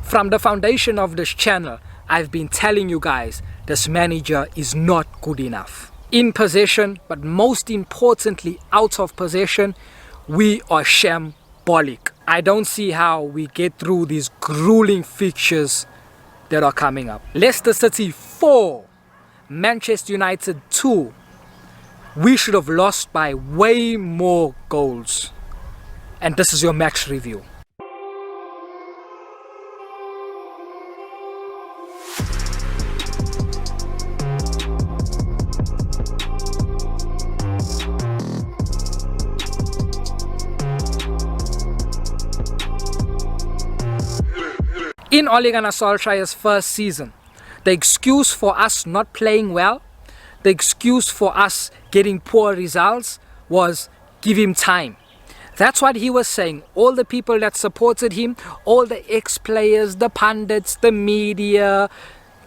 From the foundation of this channel, I've been telling you guys, this manager is not good enough. In possession, but most importantly out of possession, we are shambolic. I don't see how we get through these grueling fixtures that are coming up. Leicester City 4, Manchester United 2. We should have lost by way more goals. And this is your match review. In Ole Gunnar Solskjaer's first season, the excuse for us not playing well, the excuse for us getting poor results was give him time. That's what he was saying. All the people that supported him, all the ex-players, the pundits, the media,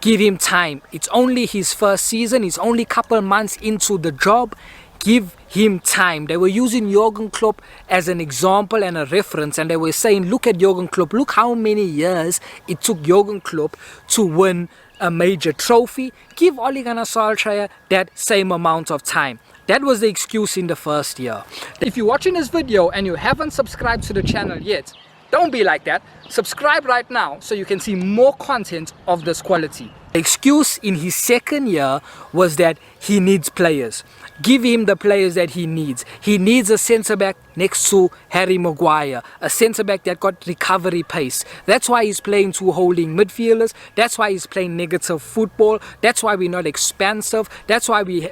give him time. It's only his first season, it's only a couple months into the job. Give him time. They were using Jurgen Klopp as an example and a reference, and they were saying, look at Jurgen Klopp, look how many years it took Jurgen Klopp to win a major trophy. Give Ole Gunnar Solskjaer that same amount of time. That was the excuse in the first year. If you're watching this video and you haven't subscribed to the channel yet, don't be like that. Subscribe right now so you can see more content of this quality. The excuse in his second year was that he needs players. Give him the players that he needs. He needs a centre-back next to Harry Maguire, a centre-back that got recovery pace. That's why he's playing two holding midfielders. That's why he's playing negative football. That's why we're not expansive. That's why we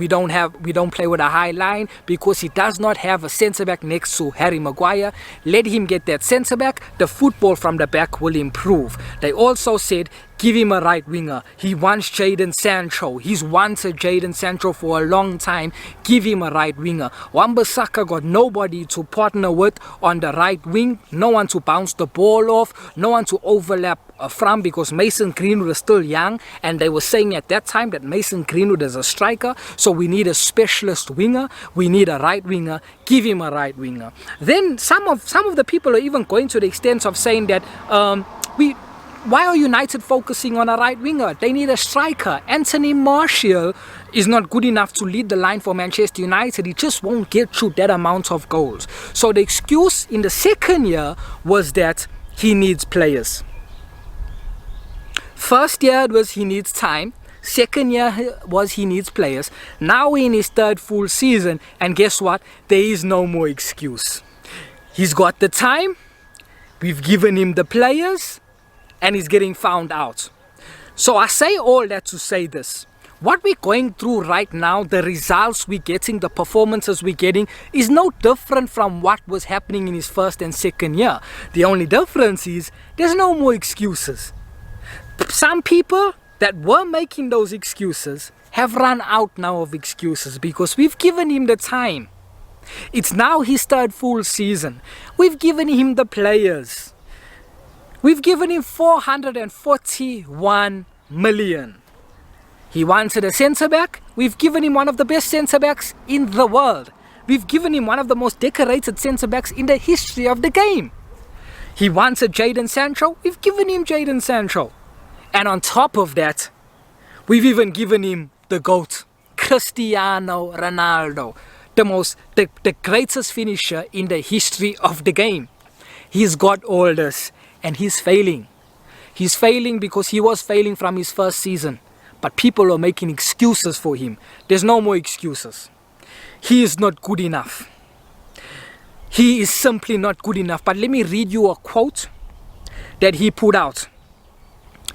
don't play with a high line, because he does not have a centre-back next to Harry Maguire. Let him get that centre-back. The football from the back will improve. They also said, give him a right winger. He wants Jayden Sancho. He's wanted Jayden Sancho for a long time. Give him a right winger. Wan-Bissaka got nobody to partner with on the right wing. No one to bounce the ball off. No one to overlap from, because Mason Greenwood is still young. And they were saying at that time that Mason Greenwood is a striker. So we need a specialist winger. We need a right winger. Give him a right winger. Then some of the people are even going to the extent of saying that why are United focusing on a right winger? They need a striker. Anthony Martial is not good enough to lead the line for Manchester United. He just won't get through that amount of goals. So the excuse in the second year was that he needs players. First year it was he needs time. Second year was he needs players. Now we're in his third full season, and guess what? There is no more excuse. He's got the time. We've given him the players. And he's getting found out. So I say all that to say this. What we're going through right now, the results we're getting, the performances we're getting, is no different from what was happening in his first and second year. The only difference is there's no more excuses. Some people that were making those excuses have run out now of excuses, because we've given him the time. It's now his third full season. We've given him the players. We've given him 441 million. He wanted a centre-back. We've given him one of the best centre-backs in the world. We've given him one of the most decorated centre-backs in the history of the game. He wanted Jayden Sancho. We've given him Jayden Sancho. And on top of that, we've even given him the GOAT, Cristiano Ronaldo, the greatest finisher in the history of the game. He's got all this. And he's failing. He's failing because he was failing from his first season. But people are making excuses for him. There's no more excuses. He is not good enough. He is simply not good enough. But let me read you a quote that he put out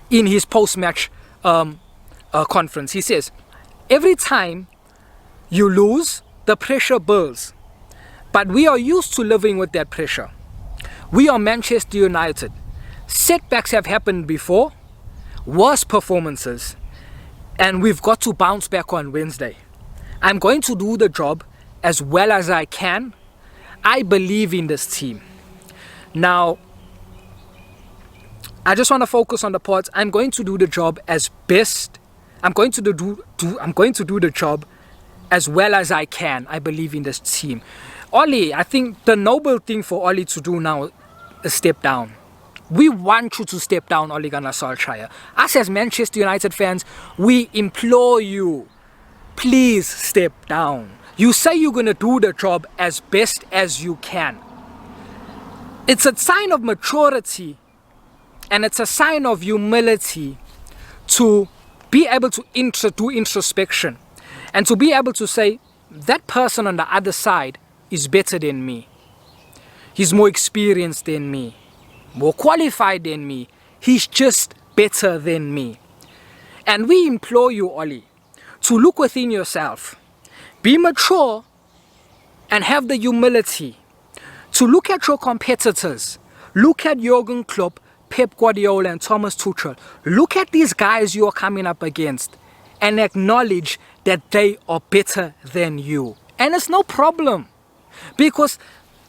in his post-match conference. He says, every time you lose, the pressure builds. But we are used to living with that pressure. We are Manchester United. Setbacks have happened before, worse performances, and we've got to bounce back on Wednesday. I'm going to do the job as well as I can. I believe in this team. Now, I just want to focus on the parts. I'm going to do the job as best. I'm going to do the job as well as I can. I believe in this team. Ole, I think the noble thing for Ole to do now is step down. We want you to step down, Ole Gunnar Solskjaer. Us as Manchester United fans, we implore you, please step down. You say you're going to do the job as best as you can. It's a sign of maturity and it's a sign of humility to be able to do introspection and to be able to say, that person on the other side is better than me. He's more experienced than me, more qualified than me. He's just better than me. And we implore you, Oli, to look within yourself, be mature, and have the humility to look at your competitors. Look at Jurgen Klopp, Pep Guardiola, and Thomas Tuchel. Look at these guys you are coming up against and acknowledge that they are better than you. And it's no problem, because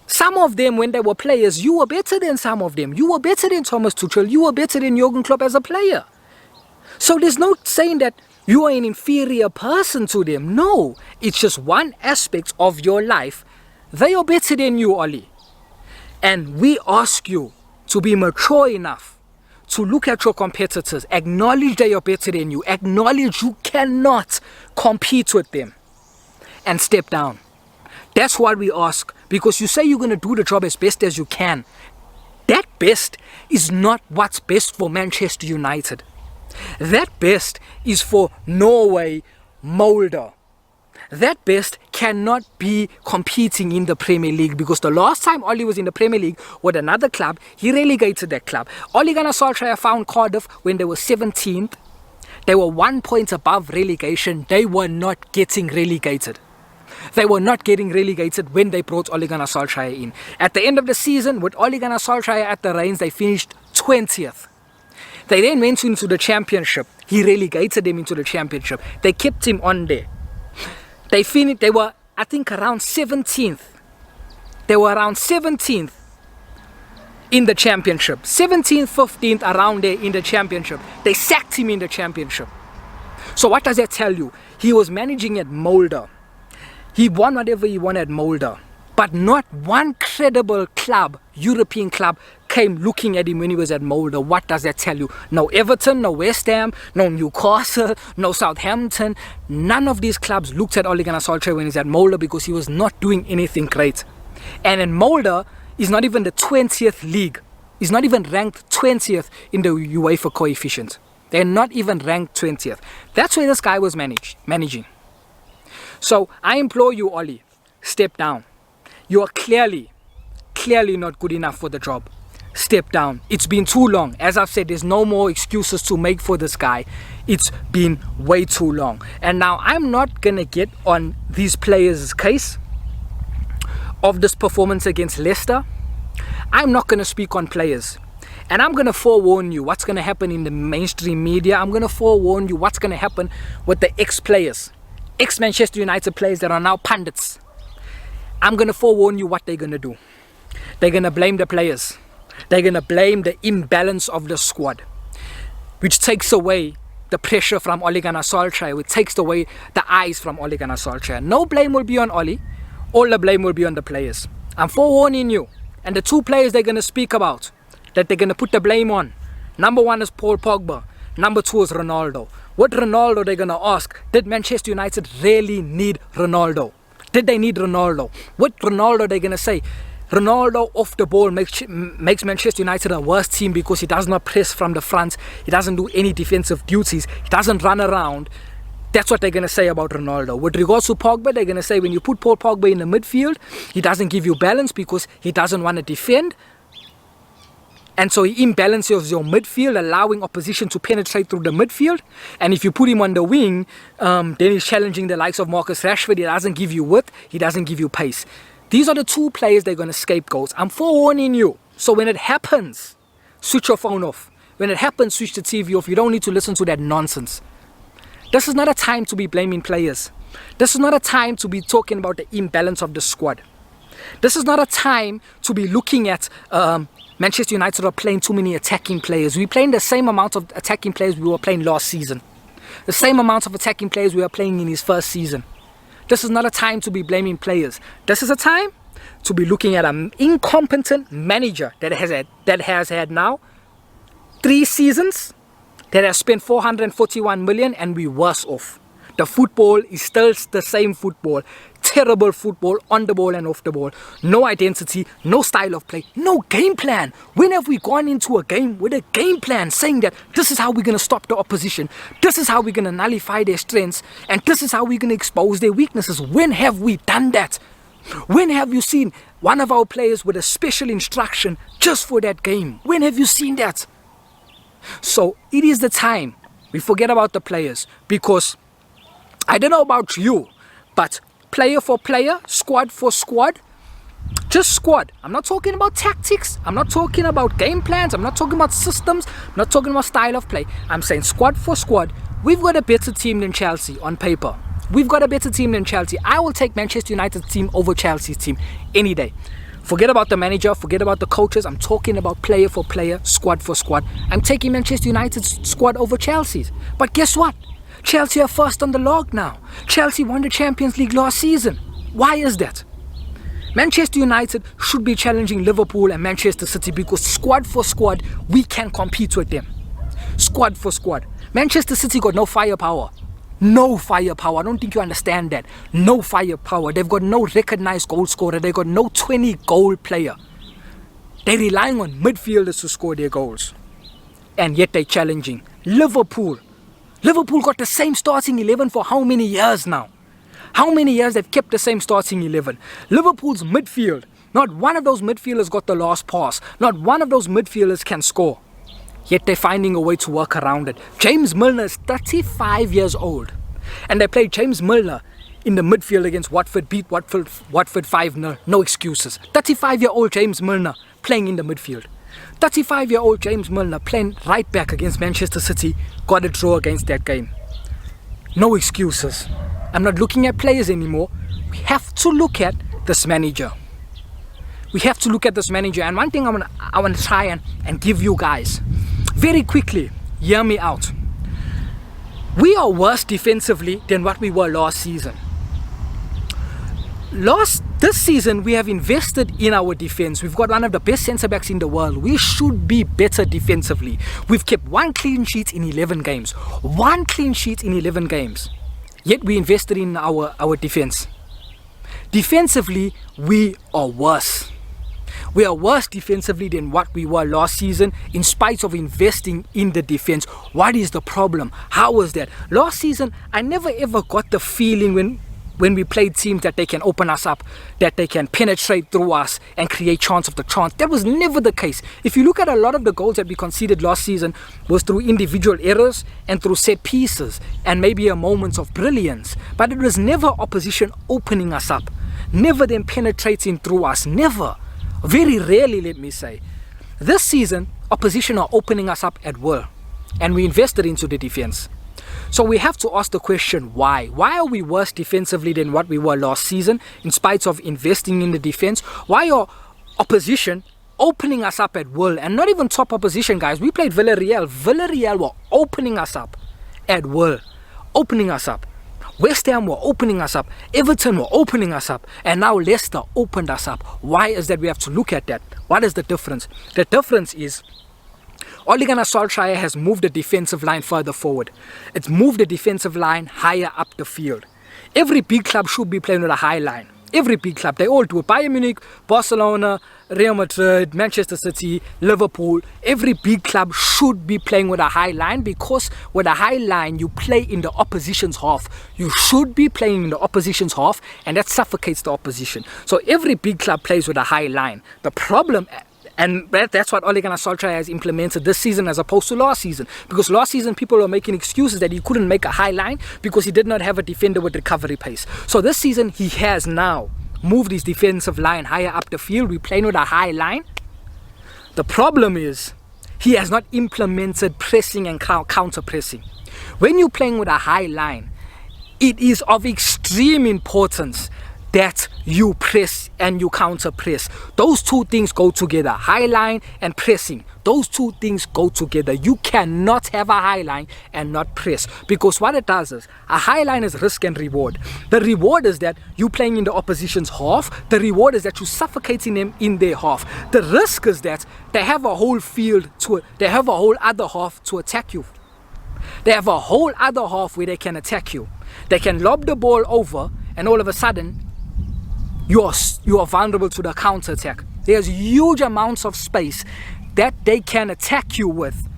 some of them, when they were players, you were better than some of them. You were better than Thomas Tuchel. You were better than Jurgen Klopp as a player. So there's no saying that you are an inferior person to them. No, it's just one aspect of your life. They are better than you, Oli. And we ask you to be mature enough to look at your competitors, acknowledge they are better than you, acknowledge you cannot compete with them, and step down. That's what we ask, because you say you're going to do the job as best as you can. That best is not what's best for Manchester United. That best is for Norway, Molde. That best cannot be competing in the Premier League, because the last time Oli was in the Premier League with another club, he relegated that club. Ole Gunnar Solskjaer found Cardiff when they were 17th. They were 1 point above relegation. They were not getting relegated. They were not getting relegated when they brought Ole Gunnar Solskjaer in. At the end of the season, with Ole Gunnar Solskjaer at the reins, they finished 20th. They then went into the championship. He relegated them into the championship. They kept him on there. They finished, they were, I think, around 17th. They were around 17th in the championship. 17th, 15th, around there in the championship. They sacked him in the championship. So what does that tell you? He was managing at Molde. He won whatever he won at Molde. But not one credible club, European club, came looking at him when he was at Molde. What does that tell you? No Everton, no West Ham, no Newcastle, no Southampton. None of these clubs looked at Ole Gunnar Solskjaer when he's at Molde, because he was not doing anything great. And in Molde, he's not even the 20th league. He's not even ranked 20th in the UEFA coefficient. They're not even ranked 20th. That's where this guy was managing. So I implore you, Oli, step down. You are clearly not good enough for the job. Step down. It's been too long. As I've said, there's no more excuses to make for this guy. It's been way too long. And now I'm not going to get on these players' case of this performance against Leicester. I'm not going to speak on players. And I'm going to forewarn you what's going to happen in the mainstream media. I'm going to forewarn you what's going to happen with the ex-players. Ex-Manchester United players that are now pundits. I'm going to forewarn you what they're going to do. They're going to blame the players. They're going to blame the imbalance of the squad, which takes away the pressure from Ole Gunnar Solskjaer, which takes away the eyes from Ole Gunnar Solskjaer. No blame will be on Ole. All the blame will be on the players. I'm forewarning you. And the two players they're going to speak about, that they're going to put the blame on. Number one is Paul Pogba. Number two is Ronaldo. With Ronaldo, they're going to ask, did Manchester United really need Ronaldo? Did they need Ronaldo? With Ronaldo, they're going to say, Ronaldo off the ball makes Manchester United a worse team because he does not press from the front. He doesn't do any defensive duties. He doesn't run around. That's what they're going to say about Ronaldo. With regards to Pogba, they're going to say when you put Paul Pogba in the midfield, he doesn't give you balance because he doesn't want to defend. And so he imbalances your midfield, allowing opposition to penetrate through the midfield. And if you put him on the wing, then he's challenging the likes of Marcus Rashford. He doesn't give you width. He doesn't give you pace. These are the two players they're going to scapegoat. I'm forewarning you. So when it happens, switch your phone off. When it happens, switch the TV off. You don't need to listen to that nonsense. This is not a time to be blaming players. This is not a time to be talking about the imbalance of the squad. This is not a time to be looking at Manchester United are playing too many attacking players. We're playing the same amount of attacking players we were playing last season. The same amount of attacking players we were playing in his first season. This is not a time to be blaming players. This is a time to be looking at an incompetent manager that has had now 3 seasons that have spent 441 million and we worse off. The football is still the same football. Terrible football on the ball and off the ball. No identity, no style of play, no game plan. When have we gone into a game with a game plan saying that this is how we're going to stop the opposition, this is how we're going to nullify their strengths, and this is how we're going to expose their weaknesses? When have we done that? When have you seen one of our players with a special instruction just for that game? When have you seen that? So it is the time we forget about the players, because I don't know about you, but player for player, squad for squad, just squad. I'm not talking about tactics. I'm not talking about game plans. I'm not talking about systems. I'm not talking about style of play. I'm saying squad for squad. We've got a better team than Chelsea on paper. We've got a better team than Chelsea. I will take Manchester United's team over Chelsea's team any day. Forget about the manager. Forget about the coaches. I'm talking about player for player, squad for squad. I'm taking Manchester United's squad over Chelsea's. But guess what? Chelsea are first on the log now. Chelsea won the Champions League last season. Why is that? Manchester United should be challenging Liverpool and Manchester City, because squad for squad, we can compete with them. Squad for squad. Manchester City got no firepower. No firepower. I don't think you understand that. No firepower. They've got no recognized goal scorer. They've got no 20-goal player. They're relying on midfielders to score their goals. And yet they're challenging Liverpool. Liverpool got the same starting 11 for how many years now? How many years they've kept the same starting 11? Liverpool's midfield, not one of those midfielders got the last pass. Not one of those midfielders can score. Yet they're finding a way to work around it. James Milner is 35 years old. And they played James Milner in the midfield against Watford, beat Watford 5-0. No excuses. 35-year-old James Milner playing in the midfield. 35-year-old James Milner playing right back against Manchester City, got a draw against that game. No excuses. I'm not looking at players anymore. We have to look at this manager. We have to look at this manager. And one thing I want to try and give you guys, very quickly, hear me out. We are worse defensively than what we were last season. This season, we have invested in our defense. We've got one of the best centre-backs in the world. We should be better defensively. We've kept 1 clean sheet in 11 games. 1 clean sheet in 11 games. Yet we invested in our defense. Defensively, we are worse. We are worse defensively than what we were last season, in spite of investing in the defense. What is the problem? How was that? Last season, I never ever got the feeling when we played teams that they can open us up, that they can penetrate through us and create chance after chance. That was never the case. If you look at a lot of the goals that we conceded last season was through individual errors and through set pieces and maybe a moments of brilliance. But it was never opposition opening us up. Never them penetrating through us. Never. Very rarely, let me say. This season, opposition are opening us up at will. And we invested into the defense. So we have to ask the question, why? Why are we worse defensively than what we were last season, in spite of investing in the defense? Why are opposition opening us up at will? And not even top opposition, guys. We played Villarreal. Villarreal were opening us up at will. Opening us up. West Ham were opening us up. Everton were opening us up. And now Leicester opened us up. Why is that? We have to look at that. What is the difference? The difference is Ole Gunnar Solskjaer has moved the defensive line further forward. It's moved the defensive line higher up the field. Every big club should be playing with a high line. Every big club, they all do it. Bayern Munich, Barcelona, Real Madrid, Manchester City, Liverpool. Every big club should be playing with a high line, because with a high line, you play in the opposition's half. You should be playing in the opposition's half, and that suffocates the opposition. So every big club plays with a high line. The problem, and that's what Ole Gunnar Solskjaer has implemented this season as opposed to last season. Because last season, people were making excuses that he couldn't make a high line because he did not have a defender with recovery pace. So this season, he has now moved his defensive line higher up the field. We're playing with a high line. The problem is, he has not implemented pressing and counter-pressing. When you're playing with a high line, it is of extreme importance that you press and you counter press. Those two things go together. High line and pressing. Those two things go together. You cannot have a high line and not press, because what it does is, a high line is risk and reward. The reward is that you playing in the opposition's half. The reward is that you suffocating them in their half. The risk is that they have a whole they have a whole other half to attack you. They have a whole other half where they can attack you. They can lob the ball over, and all of a sudden you are vulnerable to the counter attack. There's huge amounts of space that they can attack you with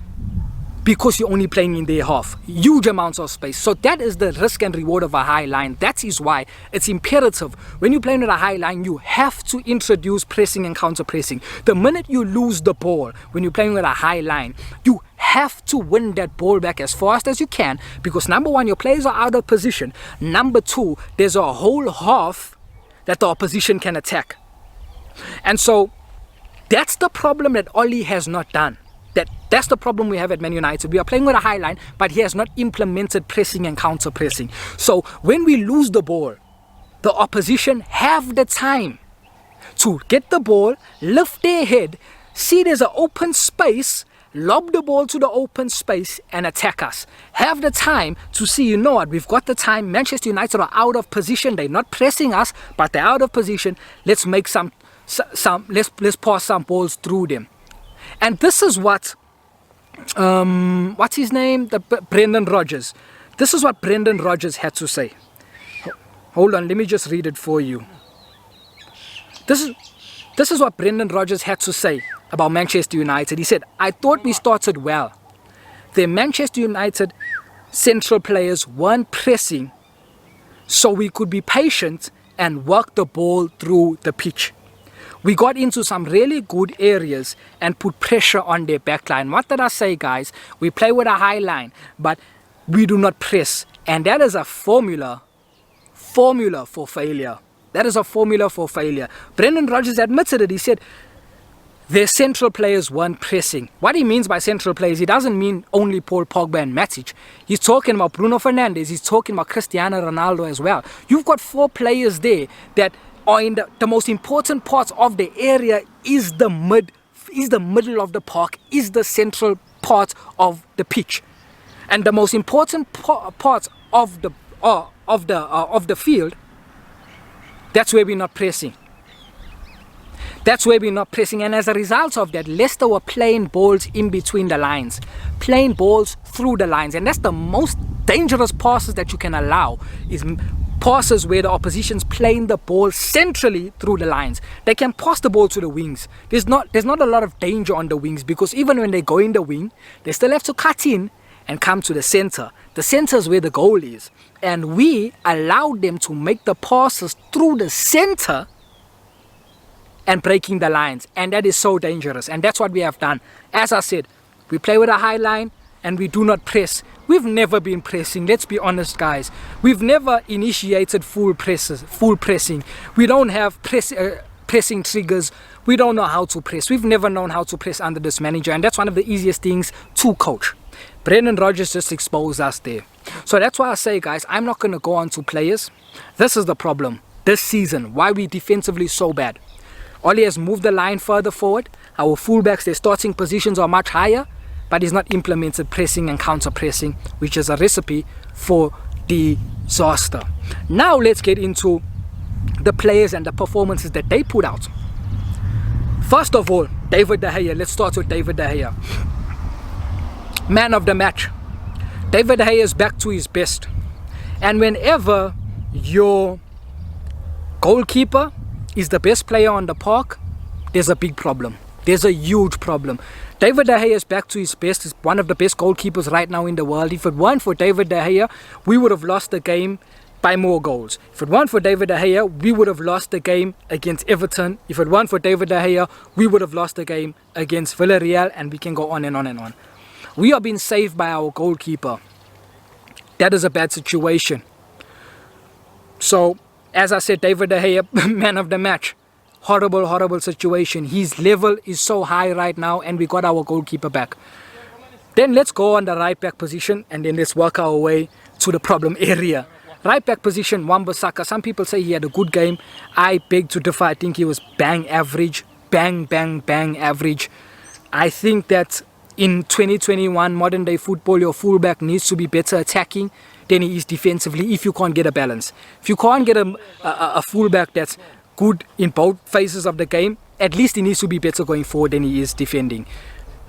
because you're only playing in their half. Huge amounts of space. So that is the risk and reward of a high line. That is why it's imperative when you're playing with a high line, you have to introduce pressing and counter pressing. The minute you lose the ball when you're playing with a high line, you have to win that ball back as fast as you can, because number one, your players are out of position. Number two, there's a whole half that the opposition can attack. And so that's the problem that Oli has not done. That's the problem we have at Man United. We are playing with a high line, but he has not implemented pressing and counter pressing. So when we lose the ball, the opposition have the time to get the ball, lift their head, see there's an open space, lob the ball to the open space and attack us. Have the time to see, you know what, we've got the time. Manchester United are out of position. They're not pressing us, but they're out of position. Let's make let's pass some balls through them. And this is what what's his name? Brendan Rodgers. This is what Brendan Rodgers had to say. Hold on, let me just read it for you. This is what Brendan Rodgers had to say about Manchester United. He said, I thought we started well. The Manchester United central players weren't pressing, so we could be patient and work the ball through the pitch. We got into some really good areas and put pressure on their backline. What did I say, guys? We play with a high line, but we do not press. And that is a formula for failure. That is a formula for failure. Brendan Rodgers admitted it. He said their central players weren't pressing. What he means by central players, he doesn't mean only Paul Pogba and Matic. He's talking about Bruno Fernandez. He's talking about Cristiano Ronaldo as well. You've got 4 players there that are in the most important parts of the area. Is the middle of the park, is the central part of the pitch, and the most important parts of the field. That's where we're not pressing. That's where we're not pressing. And as a result of that, Leicester were playing balls in between the lines, playing balls through the lines, and that's the most dangerous passes that you can allow, is passes where the opposition's playing the ball centrally through the lines. They can pass the ball to the wings. There's not a lot of danger on the wings, because even when they go in the wing, they still have to cut in and come to the center. The center is where the goal is. And we allowed them to make the passes through the center and breaking the lines. And that is so dangerous. And that's what we have done. As I said, we play with a high line and we do not press. We've never been pressing. Let's be honest, guys. We've never initiated full pressing. We don't have pressing triggers. We don't know how to press. We've never known how to press under this manager. And that's one of the easiest things to coach. Brendan Rodgers just exposed us there. So that's why I say, guys, I'm not going to go on to players. This is the problem this season, why we defensively so bad. Oli has moved the line further forward. Our fullbacks, their starting positions are much higher, but he's not implemented pressing and counter-pressing, which is a recipe for disaster. Now let's get into the players and the performances that they put out. First of all, David De Gea. Let's start with David De Gea. Man of the match. David De Gea is back to his best. And whenever your goalkeeper is the best player on the park, there's a big problem. There's a huge problem. David De Gea is back to his best. He's one of the best goalkeepers right now in the world. If it weren't for David De Gea, we would have lost the game by more goals. If it weren't for David De Gea, we would have lost the game against Everton. If it weren't for David De Gea, we would have lost the game against Villarreal, and we can go on and on and on. We are being saved by our goalkeeper. That is a bad situation. So, as I said, David De Gea, man of the match. Horrible, horrible situation. His level is so high right now, and we got our goalkeeper back. Then let's go on the right back position, and then let's work our way to the problem area. Right back position, Wan-Bissaka. Some people say he had a good game. I beg to differ. I think he was bang average. Bang average. I think that in 2021 modern day football, your fullback needs to be better attacking than he is defensively if you can't get a balance. If you can't get a fullback that's good in both phases of the game, at least he needs to be better going forward than he is defending.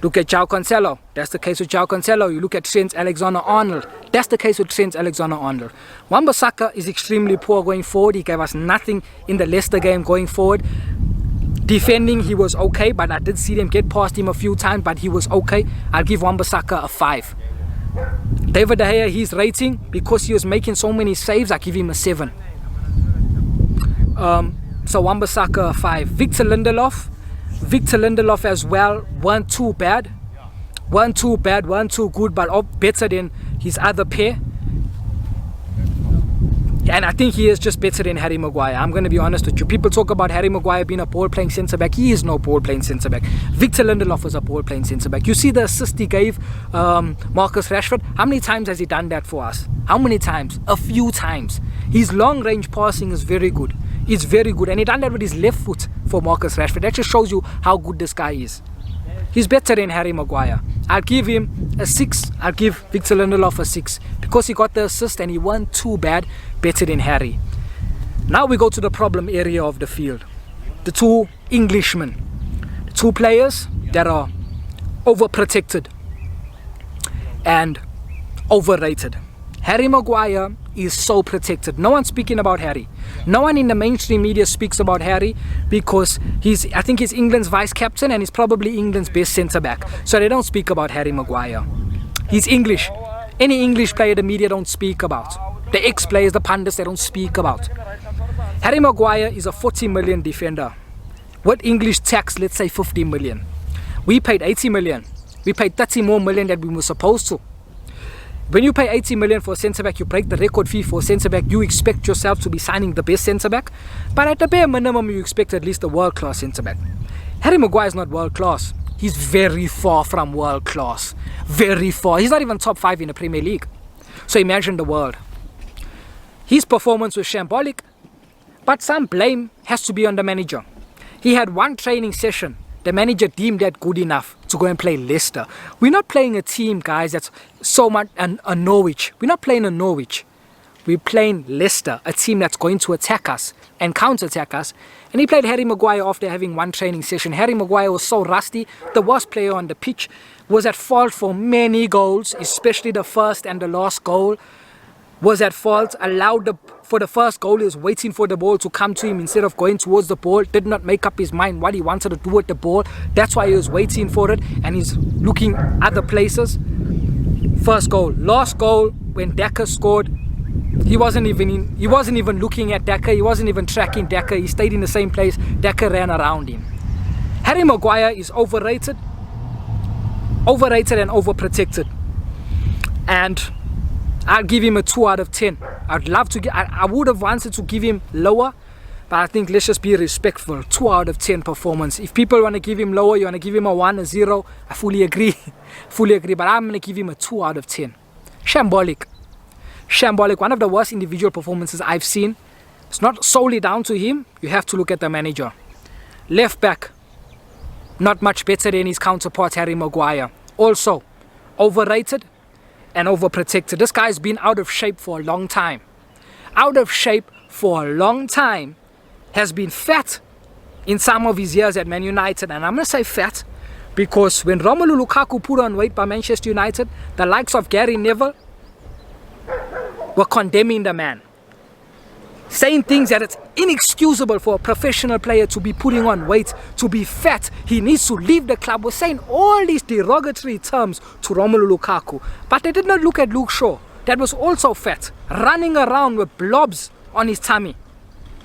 Look at João Cancelo. That's the case with João Cancelo. You look at Trent Alexander-Arnold. That's the case with Trent Alexander-Arnold. Wan-Bissaka is extremely poor going forward. He gave us nothing in the Leicester game going forward. Defending, he was okay, but I did see them get past him a few times, but he was okay. I'll give Wan-Bissaka a 5. David De Gea, his rating, because he was making so many saves, I give him a 7. So Wan-Bissaka a 5. Victor Lindelof as well, weren't too bad, weren't too good, but better than his other pair. And I think he is just better than Harry Maguire. I'm going to be honest with you. People talk about Harry Maguire being a ball-playing centre-back. He is no ball-playing centre-back. Victor Lindelof was a ball-playing centre-back. You see the assist he gave Marcus Rashford? How many times has he done that for us? How many times? A few times. His long-range passing is very good. It's very good. And he done that with his left foot for Marcus Rashford. That just shows you how good this guy is. He's better than Harry Maguire. I'll give him a 6. I'll give Victor Lindelof a 6. Because he got the assist and he wasn't too bad. Better than Harry. Now we go to the problem area of the field. The two Englishmen. The two players that are overprotected and overrated. Harry Maguire is so protected. No one's speaking about Harry. No one in the mainstream media speaks about Harry because I think he's England's vice captain and he's probably England's best centre-back. So they don't speak about Harry Maguire. He's English. Any English player the media don't speak about. The ex-players, the pundits, they don't speak about. Harry Maguire is a 40 million defender. With English tax, let's say 50 million. We paid 80 million. We paid 30 more million than we were supposed to. When you pay 80 million for a centre-back, you break the record fee for a centre-back. You expect yourself to be signing the best centre-back. But at the bare minimum, you expect at least a world-class centre-back. Harry Maguire is not world-class. He's very far from world-class. Very far. He's not even top 5 in the Premier League. So imagine the world. His performance was shambolic, but some blame has to be on the manager. He had one training session. The manager deemed that good enough to go and play Leicester. We're not playing a team, guys, that's so much a Norwich. We're not playing a Norwich. We're playing Leicester, a team that's going to attack us and counter-attack us. And he played Harry Maguire after having one training session. Harry Maguire was so rusty. The worst player on the pitch, was at fault for many goals, especially the first and the last goal. Was at fault, for the first goal, he was waiting for the ball to come to him instead of going towards the ball, did not make up his mind what he wanted to do with the ball. That's why he was waiting for it and he's looking other places. First goal. Last goal, when Daka scored, he wasn't even looking at Daka, he wasn't even tracking Daka, he stayed in the same place, Daka ran around him. Harry Maguire is overrated and overprotected. And I'll give him a 2 out of 10. I would have wanted to give him lower, but I think let's just be respectful. 2 out of 10 performance. If people want to give him lower, you want to give him a 1, a 0, I fully agree. But I'm going to give him a 2 out of 10. Shambolic. One of the worst individual performances I've seen. It's not solely down to him. You have to look at the manager. Left back, not much better than his counterpart Harry Maguire. Also, overrated and overprotected. This guy's been out of shape for a long time. Has been fat in some of his years at Man United. And I'm going to say fat because when Romelu Lukaku put on weight by Manchester United, the likes of Gary Neville were condemning the man. Saying things that it's inexcusable for a professional player to be putting on weight, to be fat. He needs to leave the club. We're saying all these derogatory terms to Romelu Lukaku. But they did not look at Luke Shaw. That was also fat. Running around with blobs on his tummy.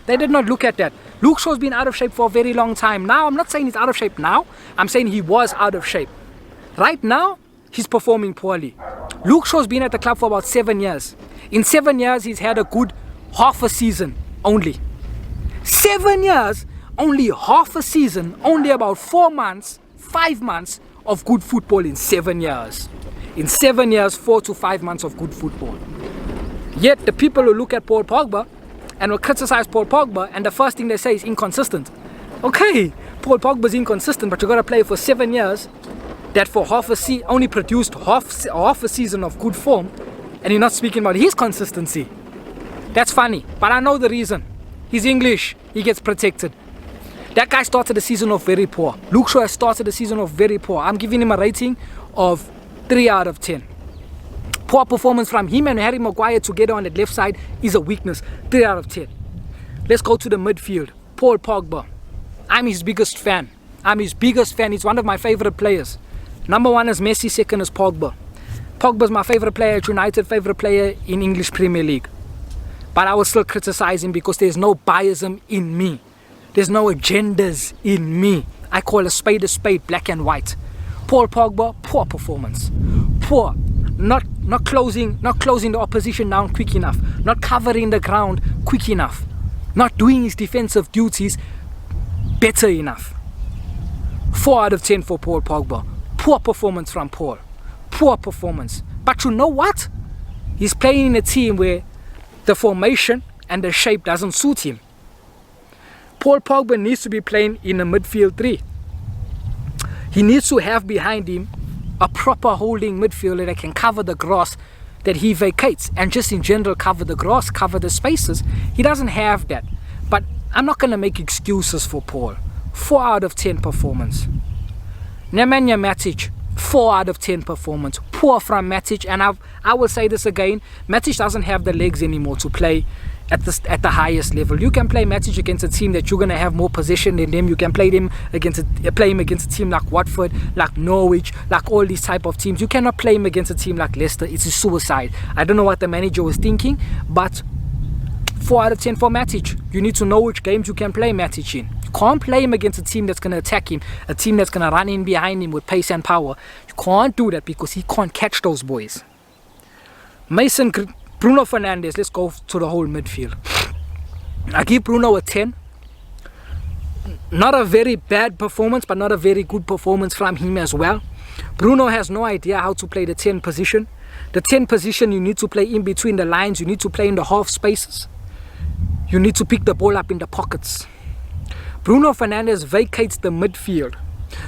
They did not look at that. Luke Shaw's been out of shape for a very long time. Now, I'm not saying he's out of shape now. I'm saying he was out of shape. Right now, he's performing poorly. Luke Shaw's been at the club for about 7 years. In 7 years, he's had a good half a season only. 7 years, only half a season, only about 4 months, 5 months of good football in 7 years. In 7 years, 4 to 5 months of good football. Yet the people who look at Paul Pogba and will criticize Paul Pogba, and the first thing they say is inconsistent. Okay, Paul Pogba's inconsistent, but you got to play for 7 years that for half a season only produced half a season of good form, and you're not speaking about his consistency. That's funny, but I know the reason. He's English, he gets protected. That guy started the season off very poor. Luke Shaw has started the season off very poor. I'm giving him a rating of 3 out of 10. Poor performance from him and Harry Maguire together on the left side is a weakness. 3 out of 10. Let's go to the midfield. Paul Pogba. I'm his biggest fan. He's one of my favorite players. Number 1 is Messi, second is Pogba. Pogba's my favorite player at United, favorite player in English Premier League. But I will still criticize him because there's no biasm in me. There's no agendas in me. I call a spade, black and white. Paul Pogba, poor performance. Poor. Not closing the opposition down quick enough. Not covering the ground quick enough. Not doing his defensive duties better enough. 4 out of 10 for Paul Pogba. Poor performance from Paul. Poor performance. But you know what? He's playing in a team where the formation and the shape doesn't suit him. Paul Pogba needs to be playing in a midfield 3. He needs to have behind him a proper holding midfielder that can cover the grass that he vacates, and just in general cover the grass, cover the spaces. He doesn't have that. But I'm not going to make excuses for Paul. 4 out of 10 performance. Nemanja Matic, 4 out of 10 performance. Poor from Matic, and I will say this again, Matic doesn't have the legs anymore to play at the highest level. You can play Matic against a team that you're going to have more possession than them. You can play him against a team like Watford, like Norwich, like all these type of teams. You cannot play him against a team like Leicester. It's a suicide. I don't know what the manager was thinking, but 4 out of 10 for Matic. You need to know which games you can play Matic in. You can't play him against a team that's going to attack him, a team that's going to run in behind him with pace and power. You can't do that because he can't catch those boys. Bruno Fernandez, let's go to the whole midfield. I give Bruno a 10. Not a very bad performance, but not a very good performance from him as well. Bruno has no idea how to play the 10 position. The 10 position, you need to play in between the lines. You need to play in the half spaces. You need to pick the ball up in the pockets. Bruno Fernandez vacates the midfield.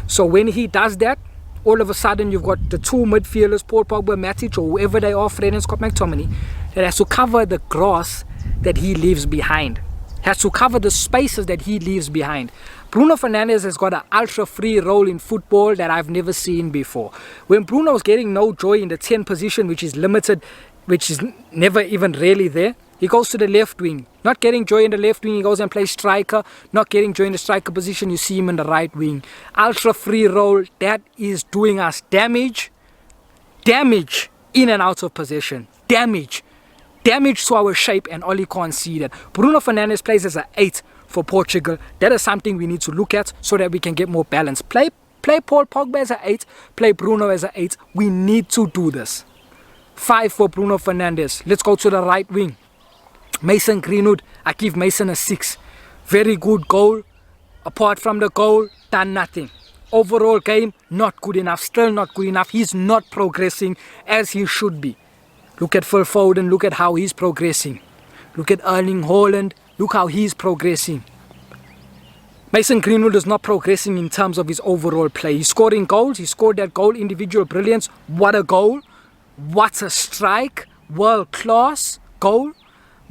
So when he does that, all of a sudden you've got the 2 midfielders, Paul Pogba, Matic, or whoever they are, Fred and Scott McTominay, that has to cover the grass that he leaves behind. Has to cover the spaces that he leaves behind. Bruno Fernandez has got an ultra-free role in football that I've never seen before. When Bruno's getting no joy in the 10 position, which is limited, which is never even really there, he goes to the left wing. Not getting joy in the left wing, he goes and plays striker. Not getting joy in the striker position, you see him in the right wing. Ultra-free role, that is doing us damage. Damage in and out of possession. Damage to our shape, and Oli can't see that. Bruno Fernandes plays as an 8 for Portugal. That is something we need to look at so that we can get more balance. Play Paul Pogba as an 8, play Bruno as an 8. We need to do this. 5 for Bruno Fernandes. Let's go to the right wing. Mason Greenwood, I give Mason a 6. Very good goal. Apart from the goal, done nothing. Overall game, not good enough. Still not good enough. He's not progressing as he should be. Look at Phil Foden. Look at how he's progressing. Look at Erling Haaland. Look how he's progressing. Mason Greenwood is not progressing in terms of his overall play. He's scoring goals. He scored that goal. Individual brilliance. What a goal. What a strike. World class goal.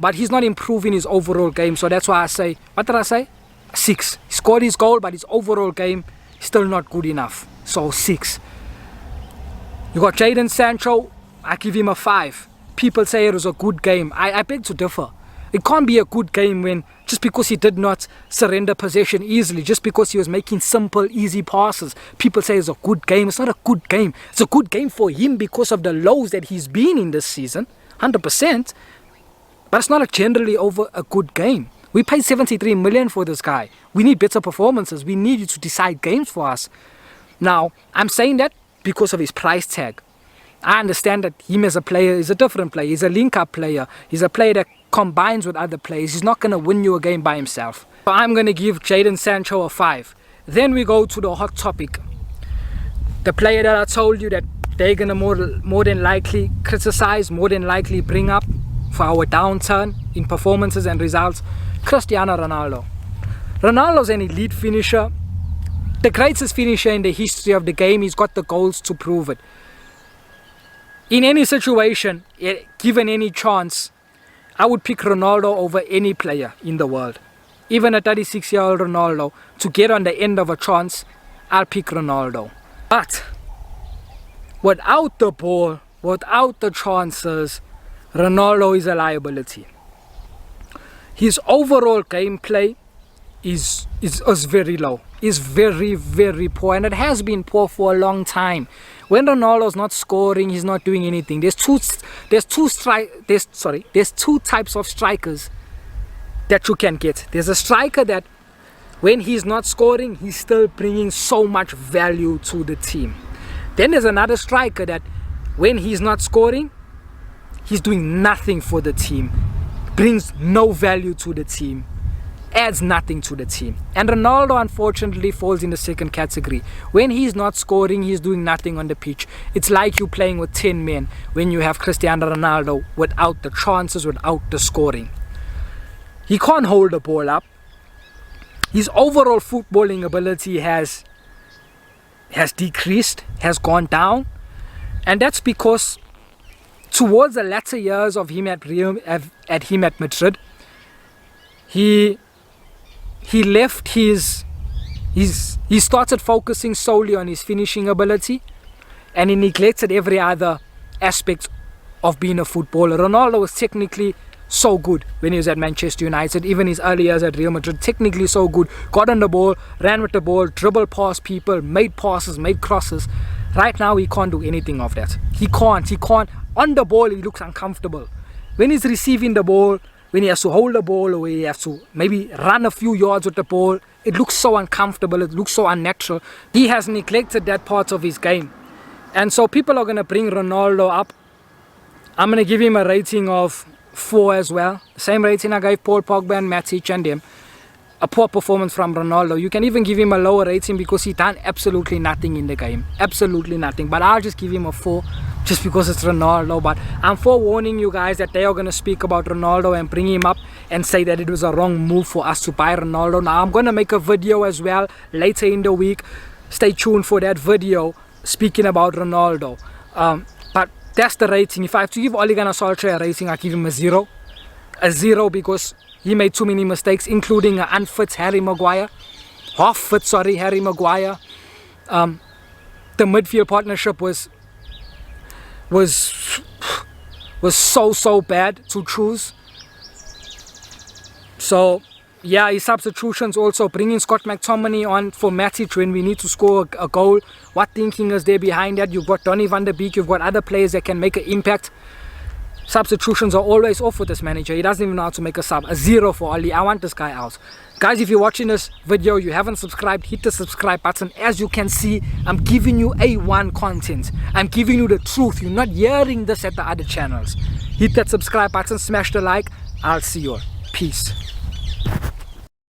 But he's not improving his overall game. So that's why I say, what did I say? 6. He scored his goal, but his overall game still not good enough. So 6. You got Jayden Sancho. I give him a 5. People say it was a good game. I beg to differ. It can't be a good game when just because he did not surrender possession easily, just because he was making simple, easy passes, people say it's a good game. It's not a good game. It's a good game for him because of the lows that he's been in this season, 100%. But it's not generally over a good game. We paid 73 million for this guy. We need better performances. We need you to decide games for us. Now, I'm saying that because of his price tag. I understand that him as a player is a different player. He's a link-up player. He's a player that combines with other players. He's not going to win you a game by himself. So I'm going to give Jayden Sancho a 5. Then we go to the hot topic. The player that I told you that they're going to more than likely criticize, more than likely bring up for our downturn in performances and results? Cristiano Ronaldo. Ronaldo's an elite finisher, the greatest finisher in the history of the game. He's got the goals to prove it. In any situation, given any chance, I would pick Ronaldo over any player in the world. Even a 36-year-old Ronaldo, to get on the end of a chance, I'll pick Ronaldo. But without the ball, without the chances, Ronaldo is a liability. His overall gameplay is very low. Is very, very poor, and it has been poor for a long time. When Ronaldo's not scoring, he's not doing anything. There's two types of strikers that you can get. There's a striker that when he's not scoring, he's still bringing so much value to the team. Then there's another striker that when he's not scoring, he's doing nothing for the team, brings no value to the team, adds nothing to the team. And Ronaldo unfortunately falls in the second category. When he's not scoring, he's doing nothing on the pitch. It's like you playing with 10 men when you have Cristiano Ronaldo without the chances, without the scoring. He can't hold the ball up. His overall footballing ability has decreased, has gone down. And that's because towards the latter years of him at Madrid, he left he started focusing solely on his finishing ability, and he neglected every other aspect of being a footballer. Ronaldo was technically so good when he was at Manchester United, even his early years at Real Madrid, technically so good, got on the ball, ran with the ball, dribbled past people, made passes, made crosses. Right now he can't do anything of that. He can't. On the ball he looks uncomfortable. When he's receiving the ball, when he has to hold the ball, or he has to maybe run a few yards with the ball, it looks so uncomfortable, it looks so unnatural. He has neglected that part of his game. And so people are going to bring Ronaldo up. I'm going to give him a rating of 4 as well. Same rating I gave Paul Pogba and Matic and him. A poor performance from Ronaldo. You can even give him a lower rating because he done absolutely nothing in the game. Absolutely nothing. But I'll just give him a 4 just because it's Ronaldo. But I'm forewarning you guys that they are going to speak about Ronaldo and bring him up and say that it was a wrong move for us to buy Ronaldo. Now I'm going to make a video as well later in the week. Stay tuned for that video speaking about Ronaldo. But that's the rating. If I have to give Ole Gunnar Solskjaer a rating, I give him a 0. A 0 because he made too many mistakes, including an unfit Harry Maguire. Half-fit, Harry Maguire. The midfield partnership was so bad to choose. So yeah, his substitutions also, bringing Scott McTominay on for Matic when we need to score a goal. What thinking is there behind that? You've got Donny van der Beek, you've got other players that can make an impact. Substitutions are always off with this manager. He doesn't even know how to make a sub. A 0 for Oli. I want this guy out. Guys, if you're watching this video, you haven't subscribed, hit the subscribe button. As you can see, I'm giving you A1 content. I'm giving you the truth. You're not hearing this at the other channels. Hit that subscribe button, smash the like. I'll see you all. Peace.